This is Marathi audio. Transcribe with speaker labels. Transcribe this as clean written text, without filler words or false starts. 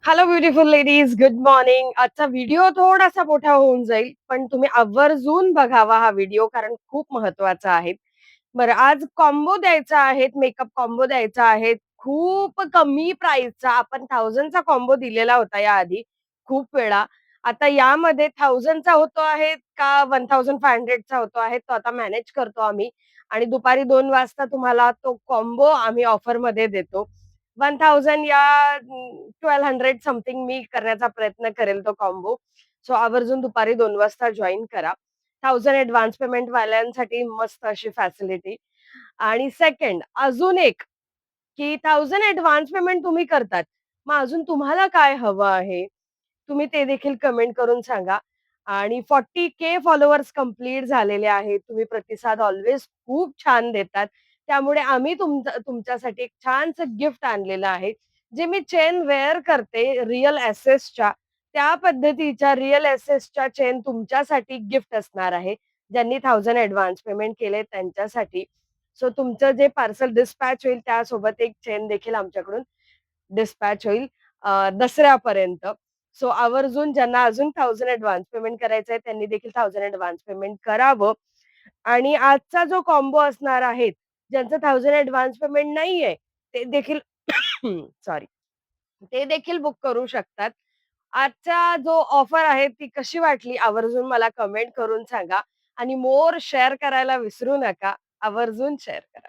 Speaker 1: Hello beautiful ladies, good morning. आजचा व्हिडिओ थोडासा मोठा होऊन जाईल, पण तुम्ही आवर्जून बघावा हा व्हिडिओ कारण खूप महत्वाचा आहे. बरं, आज कॉम्बो द्यायचा आहे, मेकअप कॉम्बो द्यायचा आहे. खूप कमी प्राईसचा आपण 1000 चा कॉम्बो दिलेला होता याआधी खूप वेळा. आता यामध्ये 1000 चा होतो आहे का 1500 चा होतो आहे, तो आता मॅनेज करतो आम्ही आणि दुपारी 2 वाजता तुम्हाला तो कॉम्बो आम्ही ऑफरमध्ये देतो. 1000 या 1200 समथिंग मी करण्याचा प्रयत्न करेल तो कॉम्बो. सो आवर्जून दुपारी 2 वाजता जॉइन करा. 1000 ॲडव्हान्स पेमेंट वाल्यांसाठी मस्त अशी फॅसिलिटी. आणि सेकंड अजून एक, की 1000 ॲडव्हान्स पेमेंट तुम्ही करतात. मग अजून तुम्हाला काय हवं आहे? तुम्ही ते देखील कमेंट करून सांगा. आणि 40K फॉलोवर्स कंप्लीट झालेले आहेत. तुम्ही प्रतिसाद ऑल्वेज खूप छान देतात. त्यामुळे आम्ही तुमच्यासाठी एक छानसं गिफ्ट आणलेलं आहे. जे मी चेन वेअर करते रिअल एसेसच्या, त्या पद्धतीच्या रिअल एसेसच्या चेन तुमच्यासाठी गिफ्ट असणार आहे. ज्यांनी 1000 ॲडव्हान्स पेमेंट केले त्यांच्यासाठी. सो तुमचं जे पार्सल डिस्पॅच होईल त्यासोबत एक चेन देखील आमच्याकडून डिस्पॅच होईल दसऱ्यापर्यंत. सो आवर्जून ज्यांना अजून 1000 ॲडव्हान्स पेमेंट करायचं आहे त्यांनी देखील 1000 ॲडव्हान्स पेमेंट करावं. आणि आजचा जो कॉम्बो असणार आहे, ज्यांचं 1000 ॲडव्हान्स पेमेंट नाहीये, ते देखील सॉरी, ते देखील बुक करू शकतात. आजचा जो ऑफर आहे ती कशी वाटली आवर्जून मला कमेंट करून सांगा आणि मोर शेअर करायला विसरू नका. आवर्जून शेअर करा.